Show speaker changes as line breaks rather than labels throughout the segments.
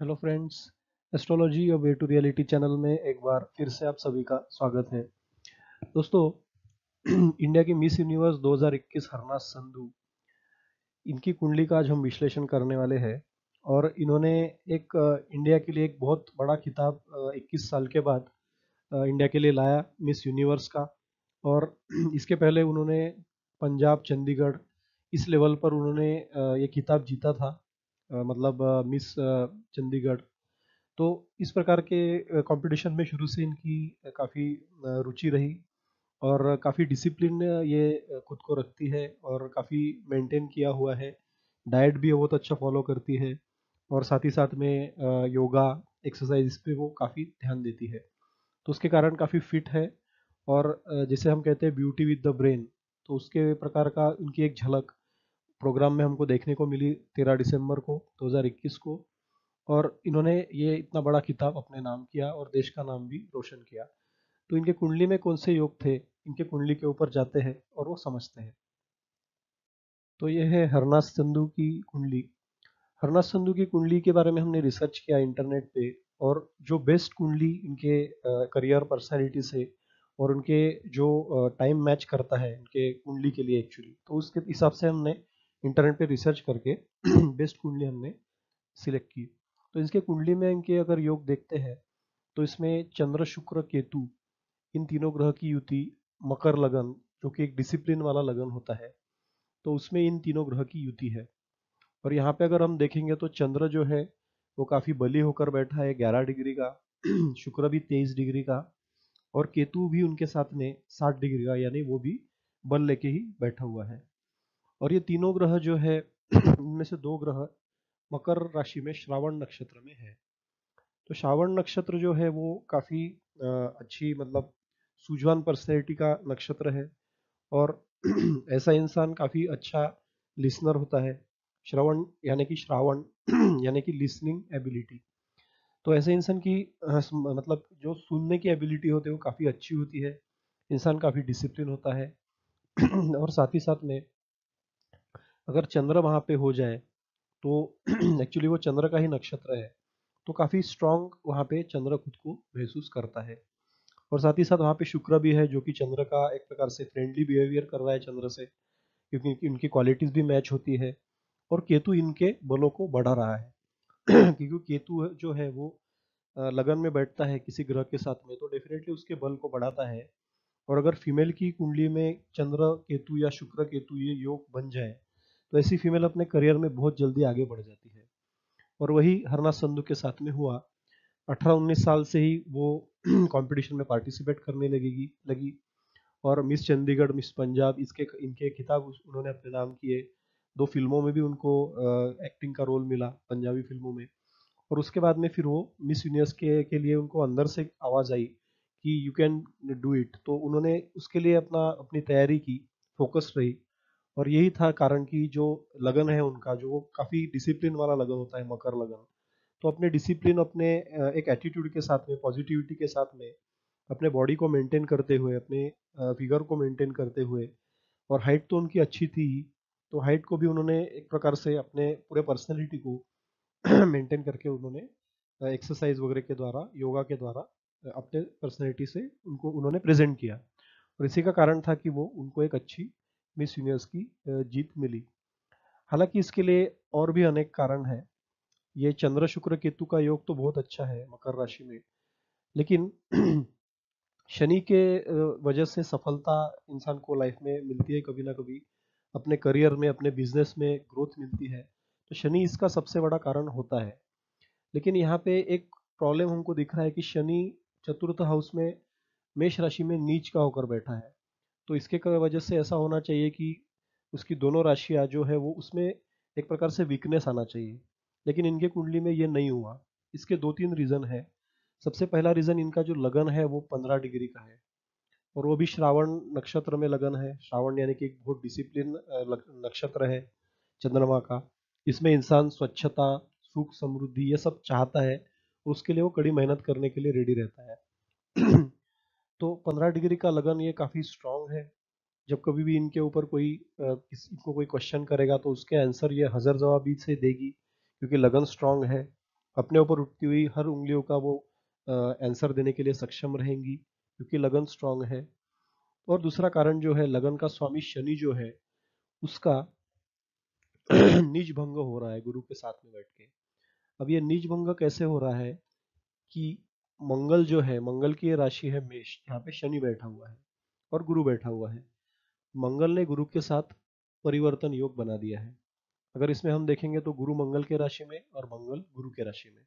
Hello friends, astrology और way to reality channel में एक बार फिर से आप सभी का स्वागत है। दोस्तों, इंडिया की मिस यूनिवर्स 2021 हरना संधू, इनकी कुंडली का आज हम विश्लेषण करने वाले हैं। और इन्होंने एक इंडिया के लिए एक बहुत बड़ा खिताब 21 साल के बाद इंडिया के लिए लाया, मिस यूनिवर्स का। और इसके पहले उन्होंने पंजाब, चंडीगढ़, इस लेवल पर उन्होंने ये खिताब जीता था, मतलब मिस चंडीगढ़। तो इस प्रकार के कंपटीशन में शुरू से इनकी काफ़ी रुचि रही। और काफ़ी डिसिप्लिन ये खुद को रखती है और काफ़ी मेंटेन किया हुआ है। डाइट भी वो बहुत अच्छा फॉलो करती है। और साथ ही साथ में योगा, एक्सरसाइज, इस पे वो काफ़ी ध्यान देती है। तो उसके कारण काफ़ी फिट है। और जैसे हम कहते हैं ब्यूटी विद द ब्रेन, तो उसके प्रकार का उनकी एक झलक प्रोग्राम में हमको देखने को मिली 13 दिसंबर को 2021 को। और इन्होंने ये इतना बड़ा खिताब अपने नाम किया और देश का नाम भी रोशन किया। तो इनके कुंडली में कौन से योग थे, इनके कुंडली के ऊपर जाते हैं और वो समझते हैं। तो ये है हरनाथ संधू की कुंडली। हरनाथ संधू की कुंडली के बारे में हमने रिसर्च किया इंटरनेट पे। और जो बेस्ट कुंडली इनके करियर पर्सनैलिटी से और उनके जो टाइम मैच करता है इनके कुंडली के लिए एक्चुअली, तो उसके हिसाब से हमने इंटरनेट पे रिसर्च करके बेस्ट कुंडली हमने सिलेक्ट की। तो इसके कुंडली में इनके अगर योग देखते हैं, तो इसमें चंद्र, शुक्र, केतु, इन तीनों ग्रह की युति, मकर लगन, जो कि एक डिसिप्लिन वाला लगन होता है, तो उसमें इन तीनों ग्रह की युति है। और यहाँ पे अगर हम देखेंगे तो चंद्र जो है वो काफी बली होकर बैठा है 11 डिग्री का, शुक्र भी 23 डिग्री का, और केतु भी उनके साथ में 60 डिग्री का, यानी वो भी बल लेके ही बैठा हुआ है। और ये तीनों ग्रह जो है इनमें से दो ग्रह मकर राशि में श्रावण नक्षत्र में है। तो श्रावण नक्षत्र जो है वो काफी अच्छी, मतलब सूझवान पर्सनैलिटी का नक्षत्र है। और ऐसा इंसान काफी अच्छा लिसनर होता है। श्रवण यानी कि श्रावण यानी कि लिसनिंग एबिलिटी। तो ऐसे इंसान की मतलब जो सुनने की एबिलिटी होती है वो काफी अच्छी होती है। इंसान काफी डिसिप्लिन होता है। और साथ ही साथ में अगर चंद्र वहां पे हो जाए तो एक्चुअली वो चंद्र का ही नक्षत्र है, तो काफी स्ट्रांग वहां पे चंद्र खुद को महसूस करता है। और साथ ही साथ वहां पे शुक्र भी है, जो कि चंद्र का एक प्रकार से फ्रेंडली बिहेवियर कर रहा है चंद्र से, क्योंकि इनकी क्वालिटीज भी मैच होती है। और केतु इनके बलों को बढ़ा रहा है। क्योंकि केतु जो है वो लगन में बैठता है किसी ग्रह के साथ में, तो डेफिनेटली उसके बल को बढ़ाता है। और अगर फीमेल की कुंडली में चंद्र केतु या शुक्र केतु ये योग बन जाए, तो ऐसी फीमेल अपने करियर में बहुत जल्दी आगे बढ़ जाती है। और वही हरनाथ संधू के साथ में हुआ। 18-19 साल से ही वो कंपटीशन में पार्टिसिपेट करने लगी। और मिस चंडीगढ़, मिस पंजाब, इसके इनके खिताब उन्होंने अपने नाम किए। दो फिल्मों में भी उनको एक्टिंग का रोल मिला, पंजाबी फिल्मों में। और उसके बाद में फिर वो मिस यूनिवर्स के लिए उनको अंदर से आवाज आई कि यू कैन डू इट, तो उन्होंने उसके लिए अपनी तैयारी की, फोकस रही। और यही था कारण कि जो लगन है उनका, जो वो काफी डिसिप्लिन वाला लगन होता है, मकर लगन। तो अपने डिसिप्लिन, अपने एक एटीट्यूड के साथ में, पॉजिटिविटी के साथ में, अपने बॉडी को मेंटेन करते हुए, अपने फिगर को मेंटेन करते हुए, और हाइट तो उनकी अच्छी थी ही, तो हाइट को भी उन्होंने एक प्रकार से अपने पूरे पर्सनैलिटी को मेंटेन करके उन्होंने एक्सरसाइज वगैरह के द्वारा, योगा के द्वारा अपने पर्सनैलिटी से उनको उन्होंने प्रेजेंट किया। और इसी का कारण था कि वो उनको एक अच्छी मिस यूनिवर्स की जीत मिली। हालांकि इसके लिए और भी अनेक कारण है। ये चंद्र शुक्र केतु का योग तो बहुत अच्छा है मकर राशि में, लेकिन शनि के वजह से सफलता इंसान को लाइफ में मिलती है कभी ना कभी, अपने करियर में, अपने बिजनेस में ग्रोथ मिलती है। तो शनि इसका सबसे बड़ा कारण होता है। लेकिन यहाँ पे एक प्रॉब्लम हमको दिख रहा है कि शनि चतुर्थ हाउस में, मेष राशि में नीच का होकर बैठा है। तो इसके वजह से ऐसा होना चाहिए कि उसकी दोनों राशियां जो है वो उसमें एक प्रकार से वीकनेस आना चाहिए। लेकिन इनके कुंडली में ये नहीं हुआ। इसके दो तीन रीजन है। सबसे पहला रीजन, इनका जो लगन है वो 15 डिग्री का है। और वो भी श्रावण नक्षत्र में लगन है। श्रावण यानी कि एक बहुत डिसिप्लिन नक्षत्र है चंद्रमा का। इसमें इंसान स्वच्छता, सुख, समृद्धि ये सब चाहता है, और उसके लिए वो कड़ी मेहनत करने के लिए रेडी रहता है। तो 15 डिग्री का लगन ये काफी स्ट्रांग है। जब कभी भी इनके ऊपर कोई किसी को कोई क्वेश्चन करेगा तो उसके आंसर ये हजर जवाबी से देगी, क्योंकि लगन स्ट्रांग है। अपने ऊपर उठती हुई हर उंगलियों का वो आंसर देने के लिए सक्षम रहेंगी, क्योंकि लगन स्ट्रांग है। और दूसरा कारण जो है, लगन का स्वामी शनि जो है उसका नीच भंग हो रहा है गुरु के साथ में बैठ के। अब ये नीच भंग कैसे हो रहा है कि मंगल जो है, मंगल की ये राशि है मेष, यहाँ पे शनि बैठा हुआ है और गुरु बैठा हुआ है। मंगल ने गुरु के साथ परिवर्तन योग बना दिया है। अगर इसमें हम देखेंगे तो गुरु मंगल के राशि में और मंगल गुरु के राशि में।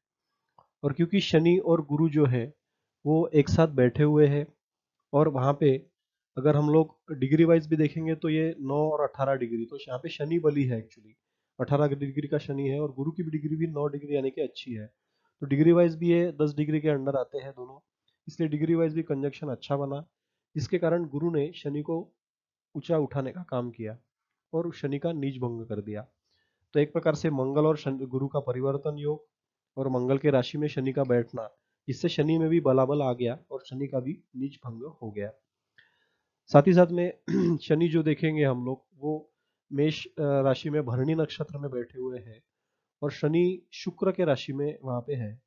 और क्योंकि शनि और गुरु जो है वो एक साथ बैठे हुए हैं, और वहां पे अगर हम लोग डिग्री वाइज भी देखेंगे तो ये 9 और 18 डिग्री, तो यहाँ पे शनि बली है एक्चुअली। 18 डिग्री का शनि है और गुरु की भी डिग्री भी 9 डिग्री यानी कि अच्छी है। तो डिग्री वाइज भी ये 10 डिग्री के अंडर आते हैं दोनों, इसलिए डिग्री वाइज भी कंजक्शन अच्छा बना, जिसके कारण गुरु ने शनि को ऊंचा उठाने का काम किया और शनि का नीच भंग कर दिया। तो एक प्रकार से मंगल और गुरु का परिवर्तन योग और मंगल के राशि में शनि का बैठना, इससे शनि में भी बलाबल आ गया और शनि का भी नीच भंग हो गया। साथ ही साथ में शनि जो देखेंगे हम लोग, वो मेष राशि में भरणी नक्षत्र में बैठे हुए हैं, और शनि शुक्र के राशि में वहां पे है,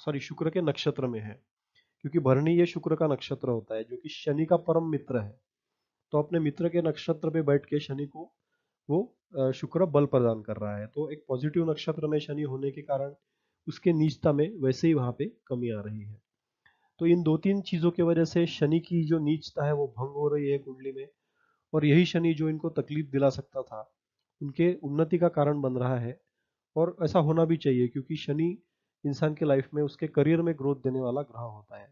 सॉरी शुक्र के नक्षत्र में है, क्योंकि भरणी ये शुक्र का नक्षत्र होता है जो कि शनि का परम मित्र है। तो अपने मित्र के नक्षत्र पे बैठ के शनि को वो शुक्र बल प्रदान कर रहा है। तो एक पॉजिटिव नक्षत्र में शनि होने के कारण उसके नीचता में वैसे ही वहां पे कमी आ रही है। तो इन दो तीन चीजों की वजह से शनि की जो नीचता है वो भंग हो रही है कुंडली में, और यही शनि जो इनको तकलीफ दिला सकता था उनके उन्नति का कारण बन रहा है। और ऐसा होना भी चाहिए, क्योंकि शनि इंसान के लाइफ में उसके करियर में ग्रोथ देने वाला ग्रह होता है।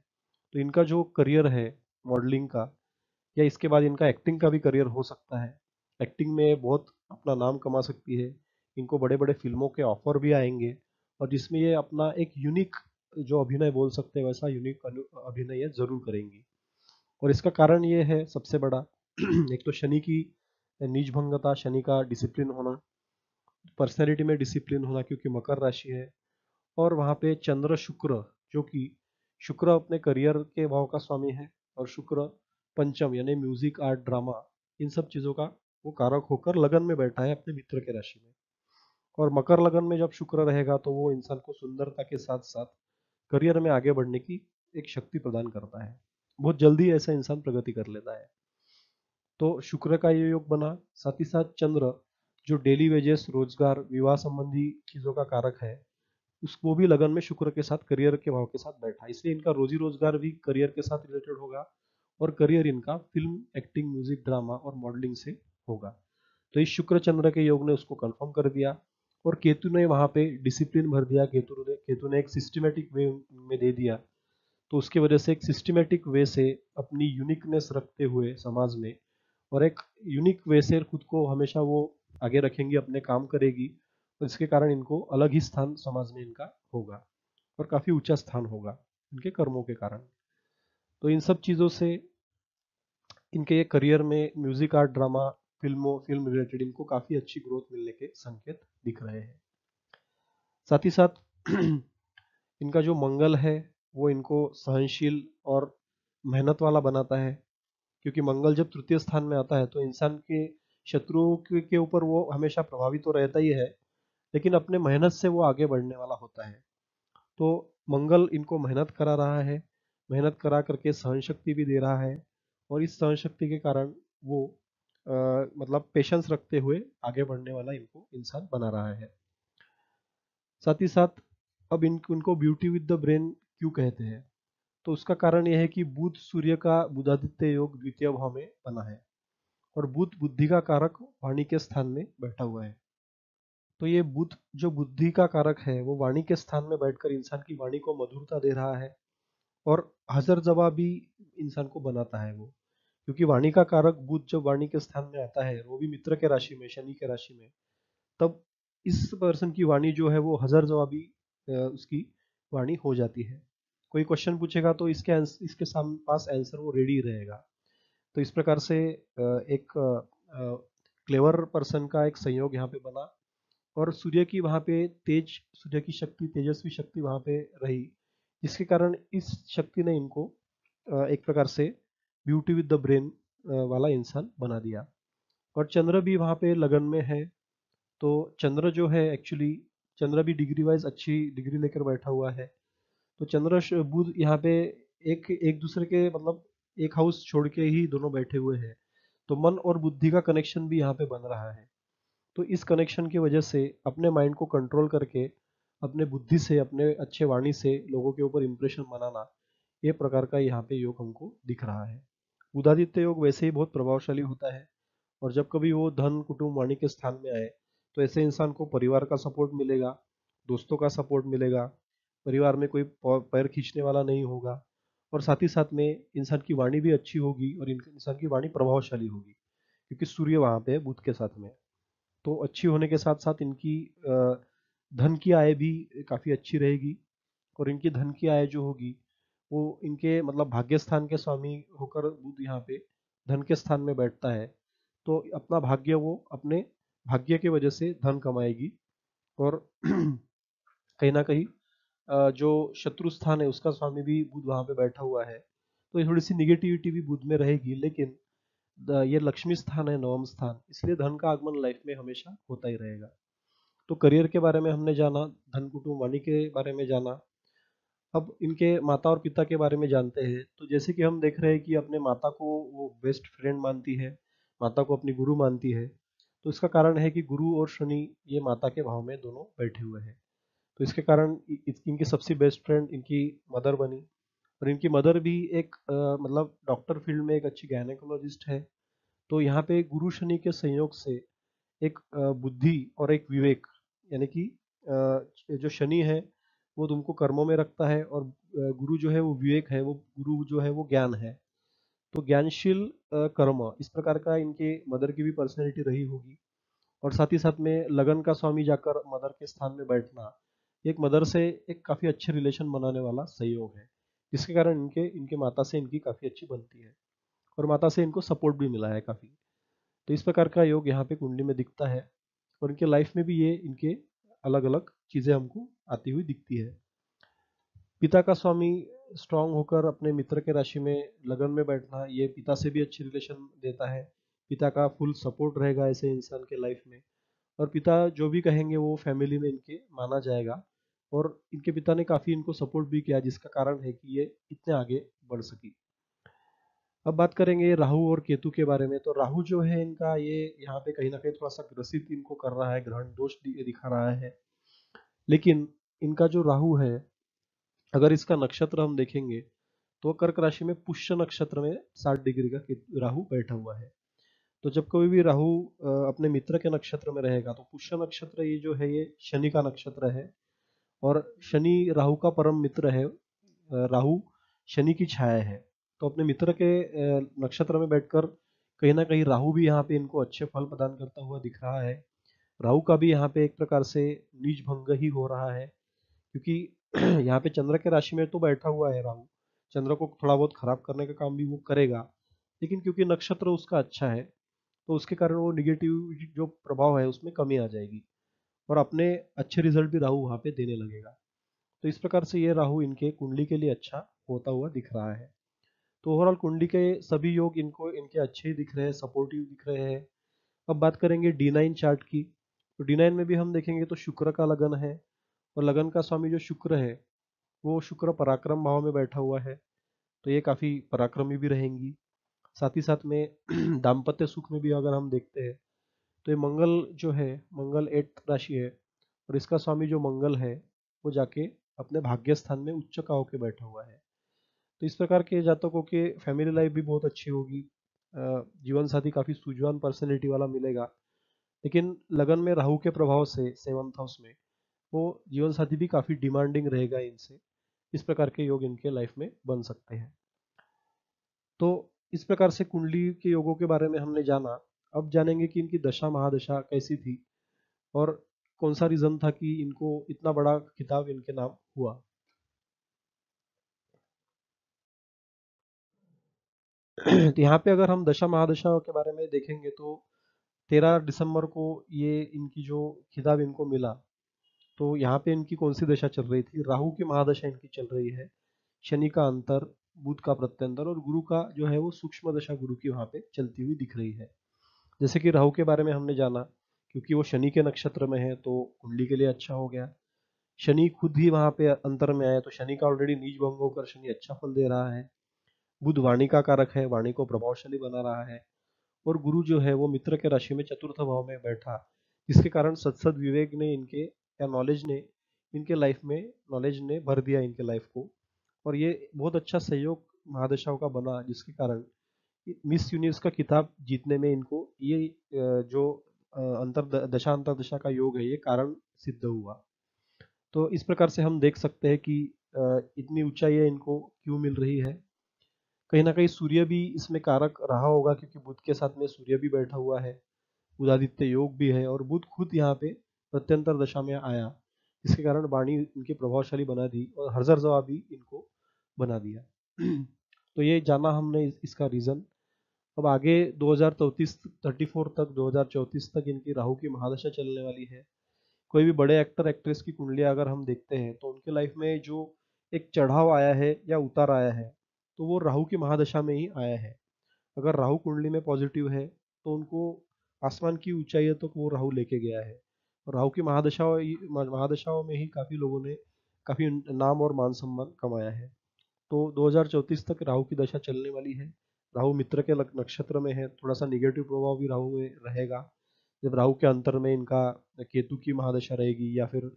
तो इनका जो करियर है मॉडलिंग का, या इसके बाद इनका एक्टिंग का भी करियर हो सकता है, एक्टिंग में बहुत अपना नाम कमा सकती है, इनको बड़े बड़े फिल्मों के ऑफर भी आएंगे, और जिसमें ये अपना एक यूनिक जो अभिनय बोल सकते हैं वैसा यूनिक अभिनय ये जरूर करेंगी। और इसका कारण ये है सबसे बड़ा एक तो शनि की नीच भंगता, शनि का डिसिप्लिन होना, पर्सनैलिटी में डिसिप्लिन होना, क्योंकि मकर राशि है। और वहां पे चंद्र शुक्र, जो कि शुक्र अपने करियर के भाव का स्वामी है, और शुक्र पंचम यानी म्यूजिक आर्ट ड्रामा इन सब चीजों का वो कारक होकर लगन में बैठा है अपने मित्र के राशि में। और मकर लगन में जब शुक्र रहेगा तो वो इंसान को सुंदरता के साथ साथ करियर में आगे बढ़ने की एक शक्ति प्रदान करता है। बहुत जल्दी ऐसा इंसान प्रगति कर लेता है। तो शुक्र का ये योग बना, साथ ही साथ चंद्र जो डेली वेजेस, रोजगार, विवाह संबंधी चीजों का कारक है, उसको भी लगन में शुक्र के साथ करियर के भाव के साथ बैठा, इसलिए इनका रोजी रोजगार भी करियर के साथ रिलेटेड होगा, और करियर इनका फिल्म, एक्टिंग, म्यूजिक, ड्रामा और मॉडलिंग से होगा। तो इस शुक्र चंद्र के योग ने उसको कंफर्म कर दिया। और केतु ने वहां पे डिसिप्लिन भर दिया, केतु ने एक सिस्टमेटिक वे में दे दिया। तो उसकी वजह से एक सिस्टमेटिक वे से अपनी यूनिकनेस रखते हुए समाज में, और एक यूनिक वे से खुद को हमेशा वो आगे रखेंगी, अपने काम करेगी, और इसके कारण इनको अलग ही स्थान समाज में इनका होगा, और काफी ऊंचा स्थान होगा इनके कर्मों के कारण। तो इन सब चीजों से इनके ये करियर में music, art, drama, film related इनको काफी अच्छी ग्रोथ मिलने के संकेत दिख रहे हैं। साथ ही साथ इनका जो मंगल है वो इनको सहनशील और मेहनत वाला बनाता है, क्योंकि मंगल जब तृतीय स्थान में आता है तो इंसान के शत्रुओं के ऊपर वो हमेशा प्रभावित तो रहता ही है, लेकिन अपने मेहनत से वो आगे बढ़ने वाला होता है। तो मंगल इनको मेहनत करा रहा है, मेहनत करा करके सहन शक्ति भी दे रहा है, और इस सहन शक्ति के कारण वो मतलब पेशेंस रखते हुए आगे बढ़ने वाला इनको इंसान बना रहा है। साथ ही साथ अब इनको ब्यूटी विद द ब्रेन क्यों कहते हैं, तो उसका कारण यह है कि बुध सूर्य का बुधादित्य योग द्वितीय भाव में बना है, और बुध बुद्धि का कारक वाणी के स्थान में बैठा हुआ है। तो ये बुध जो बुद्धि का कारक है वो वाणी के स्थान में बैठकर इंसान की वाणी को मधुरता दे रहा है, और हजर जवाबी इंसान को बनाता है वो, क्योंकि वाणी का कारक बुध जब वाणी के स्थान में आता है, वो भी मित्र के राशि में, शनि के राशि में, तब इस पर्सन की वाणी जो है वो हजर जवाबी उसकी वाणी हो जाती है। कोई क्वेश्चन पूछेगा तो इसके पास आंसर वो रेडी रहेगा। तो इस प्रकार से एक क्लेवर पर्सन का एक संयोग यहाँ पे बना, और सूर्य की वहां पे सूर्य की शक्ति, तेजस्वी शक्ति वहां पे रही, जिसके कारण इस शक्ति ने इनको एक प्रकार से ब्यूटी विद द ब्रेन वाला इंसान बना दिया। और चंद्र भी वहां पे लगन में है। तो चंद्र जो है एक्चुअली चंद्र भी डिग्री वाइज अच्छी डिग्री लेकर बैठा हुआ है। तो बुध यहाँ पे एक एक दूसरे के मतलब एक हाउस छोड़ के ही दोनों बैठे हुए हैं। तो मन और बुद्धि का कनेक्शन भी यहाँ पे बन रहा है। तो इस कनेक्शन की वजह से अपने माइंड को कंट्रोल करके अपने बुद्धि से अपने अच्छे वाणी से लोगों के ऊपर इंप्रेशन बनाना, ये प्रकार का यहाँ पे योग हमको दिख रहा है। बुधादित्य योग वैसे ही बहुत प्रभावशाली होता है, और जब कभी वो धन कुटुंब वाणी के स्थान में आए तो ऐसे इंसान को परिवार का सपोर्ट मिलेगा, दोस्तों का सपोर्ट मिलेगा, परिवार में कोई पैर खींचने वाला नहीं होगा, और साथ ही साथ में इंसान की वाणी भी अच्छी होगी और इंसान की वाणी प्रभावशाली होगी, क्योंकि सूर्य वहां पे है बुध के साथ में। तो अच्छी होने के साथ साथ इनकी धन की आय भी काफी अच्छी रहेगी। और इनकी धन की आय जो होगी वो इनके मतलब भाग्य स्थान के स्वामी होकर बुध यहाँ पे धन के स्थान में बैठता है। तो अपना भाग्य वो अपने भाग्य की वजह से धन कमाएगी। और कहीं ना कहीं जो शत्रु स्थान है उसका स्वामी भी बुध वहां पे बैठा हुआ है, तो ये थोड़ी सी निगेटिविटी भी बुध में रहेगी। लेकिन ये लक्ष्मी स्थान है, नवम स्थान, इसलिए धन का आगमन लाइफ में हमेशा होता ही रहेगा। तो करियर के बारे में हमने जाना, धन कुटुंब वाणी के बारे में जाना। अब इनके माता और पिता के बारे में जानते हैं। तो जैसे कि हम देख रहे हैं कि अपने माता को वो बेस्ट फ्रेंड मानती है, माता को अपनी गुरु मानती है। तो इसका कारण है कि गुरु और शनि ये माता के भाव में दोनों बैठे हुए हैं। तो इसके कारण इनकी सबसे बेस्ट फ्रेंड इनकी मदर बनी। और इनकी मदर भी एक मतलब डॉक्टर फील्ड में एक अच्छी गायनेकोलॉजिस्ट है। तो यहाँ पे गुरु शनि के संयोग से एक बुद्धि और एक विवेक, यानी कि जो शनि है वो तुमको कर्मों में रखता है, और गुरु जो है वो विवेक है, वो गुरु जो है वो ज्ञान है। तो ज्ञानशील कर्म, इस प्रकार का इनके मदर की भी पर्सनैलिटी रही होगी। और साथ ही साथ में लगन का स्वामी जाकर मदर के स्थान में बैठना, एक मदर से एक काफी अच्छे रिलेशन बनाने वाला संयोग है, जिसके कारण इनके इनके माता से इनकी काफी अच्छी बनती है, और माता से इनको सपोर्ट भी मिला है काफी। तो इस प्रकार का योग यहाँ पे कुंडली में दिखता है। और इनके लाइफ में भी ये इनके अलग अलग चीजें हमको आती हुई दिखती है। पिता का स्वामी स्ट्रांग होकर अपने मित्र के राशि में लगन में बैठना, ये पिता से भी अच्छी रिलेशन देता है। पिता का फुल सपोर्ट रहेगा ऐसे इंसान के लाइफ में। और पिता जो भी कहेंगे वो फैमिली में इनके माना जाएगा। और इनके पिता ने काफी इनको सपोर्ट भी किया, जिसका कारण है कि ये इतने आगे बढ़ सकी। अब बात करेंगे राहु और केतु के बारे में। तो राहु जो है इनका, ये यहाँ पे कहीं ना कहीं थोड़ा सा ग्रसित इनको कर रहा है, ग्रहण दोष दिखा रहा है। लेकिन इनका जो राहु है, अगर इसका नक्षत्र हम देखेंगे तो कर्क राशि में पुष्य नक्षत्र में 60 डिग्री का राहु बैठा हुआ है। तो जब कभी भी राहु अपने मित्र के नक्षत्र में रहेगा, तो पुष्य नक्षत्र ये जो है ये शनि का नक्षत्र है। और शनि राहु का परम मित्र है, राहु शनि की छाया है। तो अपने मित्र के नक्षत्र में बैठकर कहीं ना कहीं राहु भी यहाँ पे इनको अच्छे फल प्रदान करता हुआ दिख रहा है। राहु का भी यहाँ पे एक प्रकार से नीच भंग ही हो रहा है, क्योंकि यहाँ पे चंद्र के राशि में तो बैठा हुआ है राहु, चंद्र को थोड़ा बहुत खराब करने का काम भी वो करेगा। लेकिन क्योंकि नक्षत्र उसका अच्छा है, तो उसके कारण वो निगेटिव जो प्रभाव है उसमें कमी आ जाएगी, और अपने अच्छे रिजल्ट भी राहु वहाँ पे देने लगेगा। तो इस प्रकार से ये राहु इनके कुंडली के लिए अच्छा होता हुआ दिख रहा है। तो ओवरऑल कुंडली के सभी योग इनको इनके अच्छे ही दिख रहे हैं, सपोर्टिव दिख रहे हैं। अब बात करेंगे D9 चार्ट की। तो D9 में भी हम देखेंगे तो शुक्र का लगन है, और लगन का स्वामी जो शुक्र है वो शुक्र पराक्रम भाव में बैठा हुआ है। तो ये काफी पराक्रमी भी रहेंगी। साथ ही साथ में दाम्पत्य सुख में भी अगर हम देखते हैं तो ये मंगल जो है, मंगल 8th राशि है, और इसका स्वामी जो मंगल है वो जाके अपने भाग्य स्थान में उच्च का होके बैठा हुआ है। तो इस प्रकार के जातकों के फैमिली लाइफ भी बहुत अच्छी होगी। जीवन साथी काफी सूझवान पर्सनैलिटी वाला मिलेगा। लेकिन लगन में राहु के प्रभाव से 7th हाउस में वो जीवन साथी भी काफी डिमांडिंग रहेगा इनसे। इस प्रकार के योग इनके लाइफ में बन सकते हैं। तो इस प्रकार से कुंडली के योगों के बारे में हमने जाना। अब जानेंगे कि इनकी दशा महादशा कैसी थी, और कौन सा रीजन था कि इनको इतना बड़ा खिताब इनके नाम हुआ। तो यहाँ पे अगर हम दशा महादशा के बारे में देखेंगे तो 13 दिसंबर को ये इनकी जो खिताब इनको मिला, तो यहाँ पे इनकी कौन सी दशा चल रही थी? राहु की महादशा इनकी चल रही है, शनि का अंतर, बुध का प्रत्यंतर, और गुरु का जो है वो सूक्ष्म दशा गुरु की वहां पे चलती हुई दिख रही है। जैसे कि राहु के बारे में हमने जाना क्योंकि वो शनि के नक्षत्र में है तो कुंडली के लिए अच्छा हो गया। शनि खुद ही वहां पे अंतर में आया तो शनि का ऑलरेडी नीच भंग होकर शनि अच्छा फल दे रहा है। बुध वाणी का कारक है, वाणी को प्रभावशाली बना रहा है। और गुरु जो है वो मित्र के राशि में चतुर्थ भाव में बैठा, जिसके कारण सत्सद विवेक ने इनके या नॉलेज ने इनके लाइफ में नॉलेज ने भर दिया इनके लाइफ को। और ये बहुत अच्छा सहयोग महादशाओं का बना, जिसके कारण मिस यूनिवर्स का खिताब जीतने में इनको ये जो अंतर दशा अंतर दशा का योग है ये कारण सिद्ध हुआ। तो इस प्रकार से हम देख सकते हैं कि इतनी ऊंचाई इनको क्यों मिल रही है। कहीं ना कहीं सूर्य भी इसमें कारक रहा होगा, क्योंकि बुध के साथ में सूर्य भी बैठा हुआ है, बुधादित्य योग भी है और बुध खुद यहाँ पे प्रत्यंतर दशा में आया, जिसके कारण वाणी इनकी प्रभावशाली बना दी और हर्जर जवाब भी इनको बना दिया। तो ये जाना हमने इसका रीजन। अब आगे 2034 तक 2034 तक इनकी राहु की महादशा चलने वाली है। कोई भी बड़े एक्टर एक्ट्रेस की कुंडलियां अगर हम देखते हैं तो उनके लाइफ में जो एक चढ़ाव आया है या उतार आया है तो वो राहु की महादशा में ही आया है। अगर राहु कुंडली में पॉजिटिव है तो उनको आसमान की ऊंचाई तक वो राहु लेके गया है। और राहु की महादशाओं में ही काफी लोगों ने काफी नाम और मान सम्मान कमाया है। तो 2034 तक राहु की दशा चलने वाली है। राहु मित्र के नक्षत्र में है, थोड़ा सा निगेटिव प्रभाव भी राहु में रहेगा। जब राहु के अंतर में इनका केतु की महादशा रहेगी या फिर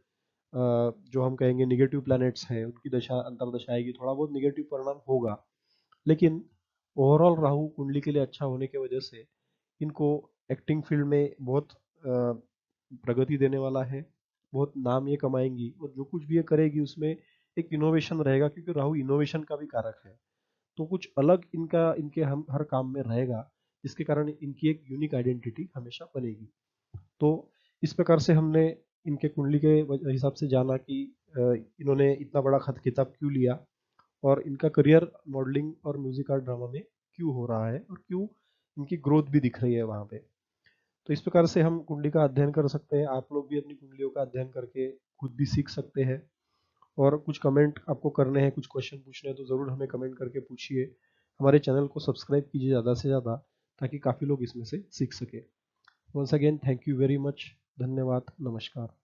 जो हम कहेंगे निगेटिव प्लैनेट्स हैं उनकी दशा अंतर दशा आएगी, थोड़ा बहुत निगेटिव परिणाम होगा। लेकिन ओवरऑल राहु कुंडली के लिए अच्छा होने की वजह से इनको एक्टिंग फील्ड में बहुत प्रगति देने वाला है। बहुत नाम ये कमाएंगी और जो कुछ भी ये करेगी उसमें एक इनोवेशन रहेगा, क्योंकि राहु इनोवेशन का भी कारक है। तो कुछ अलग इनका इनके हम हर काम में रहेगा, जिसके कारण इनकी एक यूनिक आइडेंटिटी हमेशा बनेगी। तो इस प्रकार से हमने इनके कुंडली के हिसाब से जाना कि इन्होंने इतना बड़ा खत खिताब क्यों लिया और इनका करियर मॉडलिंग और म्यूजिक आर्ट ड्रामा में क्यों हो रहा है और क्यों इनकी ग्रोथ भी दिख रही है वहां पे। तो इस प्रकार से हम कुंडली का अध्ययन कर सकते हैं। आप लोग भी अपनी कुंडलियों का अध्ययन करके खुद भी सीख सकते हैं। और कुछ कमेंट आपको करने हैं, कुछ क्वेश्चन पूछने हैं तो ज़रूर हमें कमेंट करके पूछिए। हमारे चैनल को सब्सक्राइब कीजिए ज़्यादा से ज़्यादा, ताकि काफ़ी लोग इसमें से सीख सके। Once again thank you very much. धन्यवाद, नमस्कार।